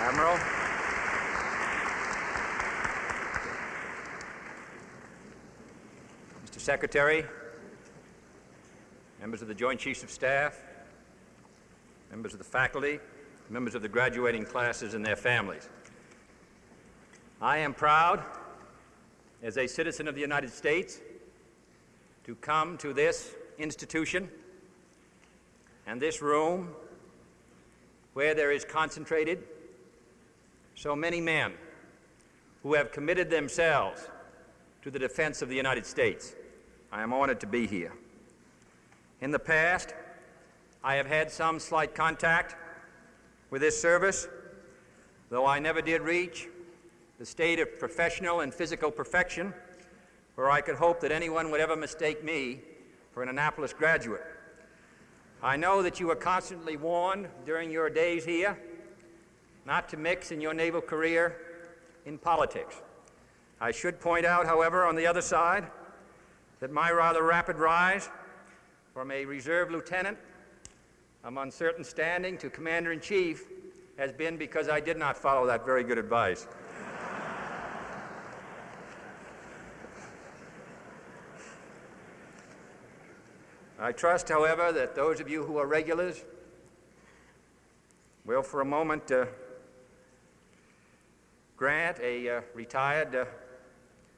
Admiral, Mr. Secretary, members of the Joint Chiefs of Staff, members of the faculty, members of the graduating classes and their families. I am proud, as a citizen of the United States, to come to this institution and this room where there is concentrated so many men who have committed themselves to the defense of the United States. I am honored to be here. In the past, I have had some slight contact with this service, though I never did reach the state of professional and physical perfection where I could hope that anyone would ever mistake me for an Annapolis graduate. I know that you were constantly warned during your days here not to mix in your naval career in politics. I should point out, however, on the other side, that my rather rapid rise from a reserve lieutenant of uncertain standing to commander-in-chief has been because I did not follow that very good advice. I trust, however, that those of you who are regulars will for a moment grant a retired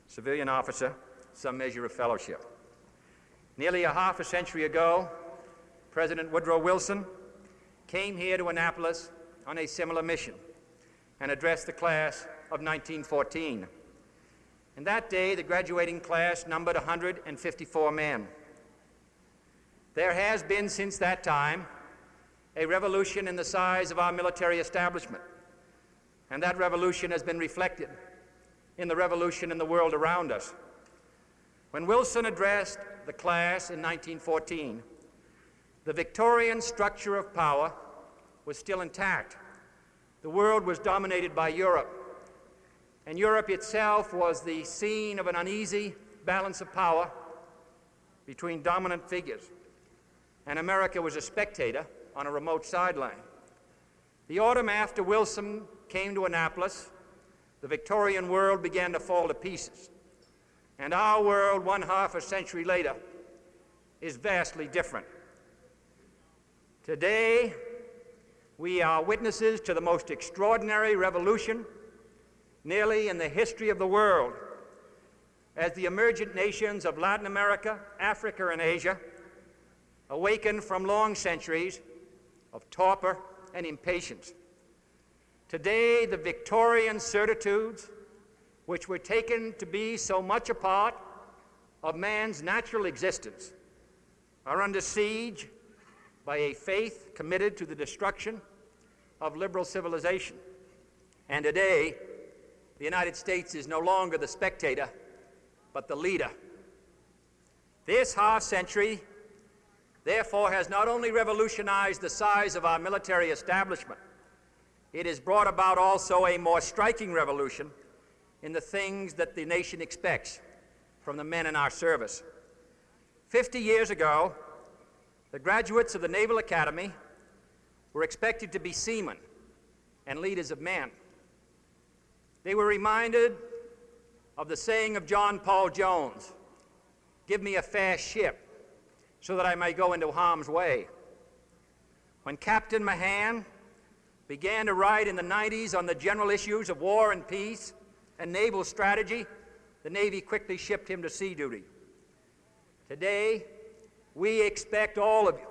civilian officer some measure of fellowship. Nearly a half a century ago, President Woodrow Wilson came here to Annapolis on a similar mission and addressed the class of 1914. And that day, the graduating class numbered 154 men. There has been, since that time, a revolution in the size of our military establishment, and that revolution has been reflected in the revolution in the world around us. When Wilson addressed the class in 1914, the Victorian structure of power was still intact. The world was dominated by Europe, and Europe itself was the scene of an uneasy balance of power between dominant figures, and America was a spectator on a remote sideline. The autumn after Wilson came to Annapolis, the Victorian world began to fall to pieces, and our world, one half a century later, is vastly different. Today, we are witnesses to the most extraordinary revolution nearly in the history of the world, as the emergent nations of Latin America, Africa, and Asia awaken from long centuries of torpor and impatience. Today, the Victorian certitudes, which were taken to be so much a part of man's natural existence, are under siege by a faith committed to the destruction of liberal civilization. And today, the United States is no longer the spectator, but the leader. This half century, therefore, has not only revolutionized the size of our military establishment, it has brought about also a more striking revolution in the things that the nation expects from the men in our service. 50 years ago, the graduates of the Naval Academy were expected to be seamen and leaders of men. They were reminded of the saying of John Paul Jones, "Give me a fast ship so that I may go into harm's way." When Captain Mahan began to write in the 90s on the general issues of war and peace and naval strategy, the Navy quickly shipped him to sea duty. Today, we expect all of you,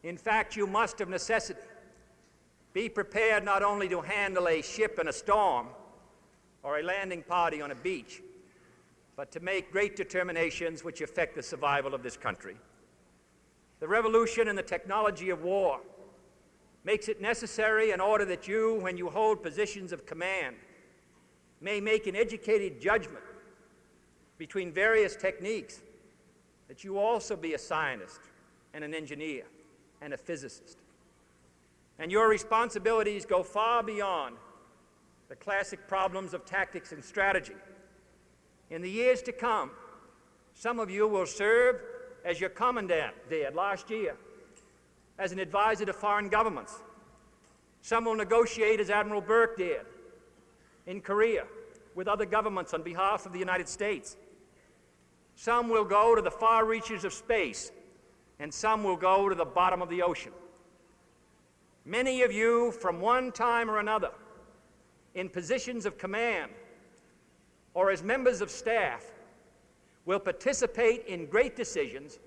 in fact, you must of necessity, be prepared not only to handle a ship in a storm or a landing party on a beach, but to make great determinations which affect the survival of this country. The revolution in the technology of war makes it necessary in order that you, when you hold positions of command, may make an educated judgment between various techniques, that you also be a scientist and an engineer and a physicist. And your responsibilities go far beyond the classic problems of tactics and strategy. In the years to come, some of you will serve as your commandant did last year, as an advisor to foreign governments. Some will negotiate as Admiral Burke did in Korea with other governments on behalf of the United States. Some will go to the far reaches of space, and some will go to the bottom of the ocean. Many of you, from one time or another, in positions of command or as members of staff, will participate in great decisions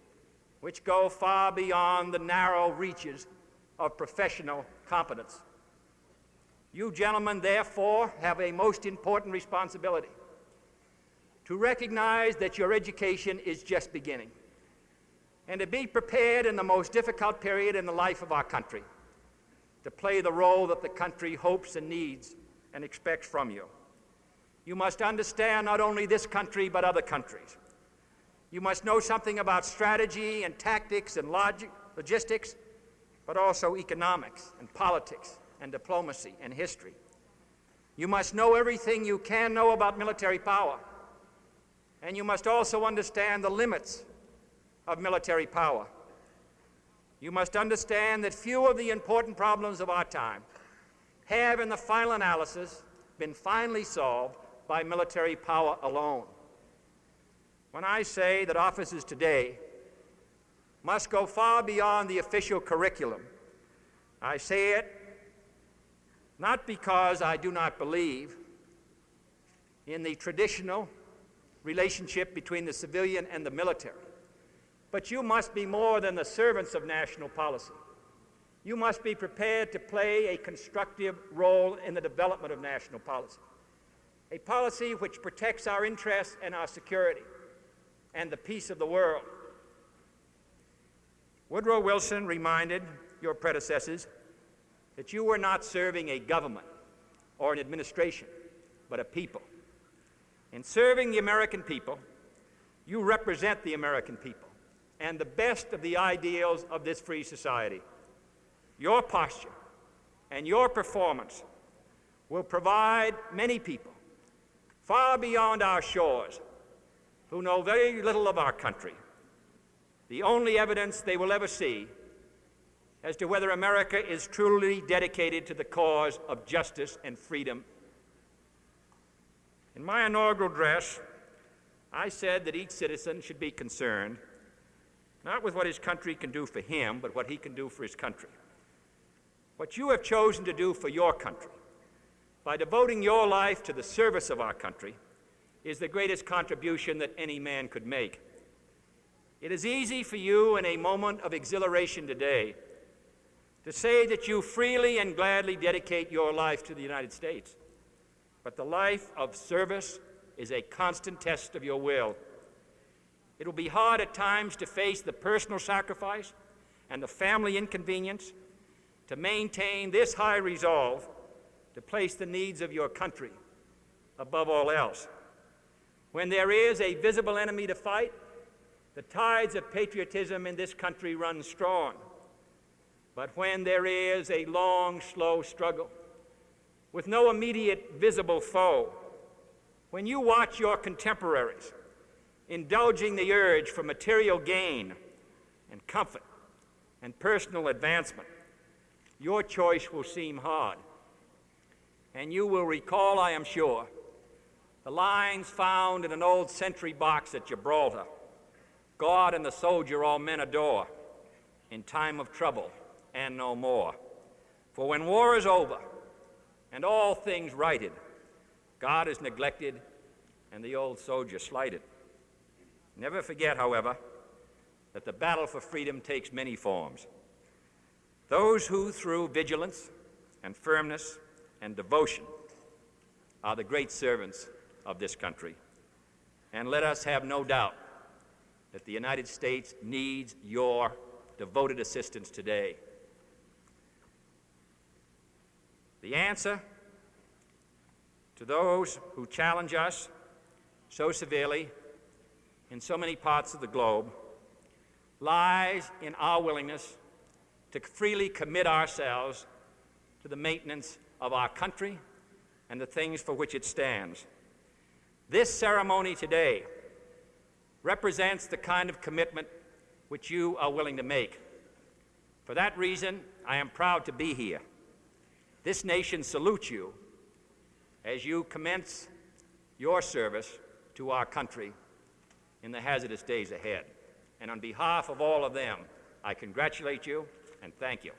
which go far beyond the narrow reaches of professional competence. You gentlemen, therefore, have a most important responsibility to recognize that your education is just beginning and to be prepared in the most difficult period in the life of our country to play the role that the country hopes and needs and expects from you. You must understand not only this country, but other countries. You must know something about strategy and tactics and logistics, but also economics and politics and diplomacy and history. You must know everything you can know about military power, and you must also understand the limits of military power. You must understand that few of the important problems of our time have, in the final analysis, been finally solved by military power alone. When I say that officers today must go far beyond the official curriculum, I say it not because I do not believe in the traditional relationship between the civilian and the military, but you must be more than the servants of national policy. You must be prepared to play a constructive role in the development of national policy, a policy which protects our interests and our security and the peace of the world. Woodrow Wilson reminded your predecessors that you were not serving a government or an administration, but a people. In serving the American people, you represent the American people and the best of the ideals of this free society. Your posture and your performance will provide many people far beyond our shores who know very little of our country the only evidence they will ever see as to whether America is truly dedicated to the cause of justice and freedom. In my inaugural address, I said that each citizen should be concerned not with what his country can do for him, but what he can do for his country. What you have chosen to do for your country, by devoting your life to the service of our country, is the greatest contribution that any man could make. It is easy for you in a moment of exhilaration today to say that you freely and gladly dedicate your life to the United States. But the life of service is a constant test of your will. It will be hard at times to face the personal sacrifice and the family inconvenience to maintain this high resolve to place the needs of your country above all else. When there is a visible enemy to fight, the tides of patriotism in this country run strong. But when there is a long, slow struggle with no immediate visible foe, when you watch your contemporaries indulging the urge for material gain and comfort and personal advancement, your choice will seem hard. And you will recall, I am sure, the lines found in an old sentry box at Gibraltar: God and the soldier all men adore, in time of trouble and no more. For when war is over and all things righted, God is neglected and the old soldier slighted. Never forget, however, that the battle for freedom takes many forms. Those who, through vigilance and firmness and devotion, are the great servants of this country. And let us have no doubt that the United States needs your devoted assistance today. The answer to those who challenge us so severely in so many parts of the globe lies in our willingness to freely commit ourselves to the maintenance of our country and the things for which it stands. This ceremony today represents the kind of commitment which you are willing to make. For that reason, I am proud to be here. This nation salutes you as you commence your service to our country in the hazardous days ahead. And on behalf of all of them, I congratulate you and thank you.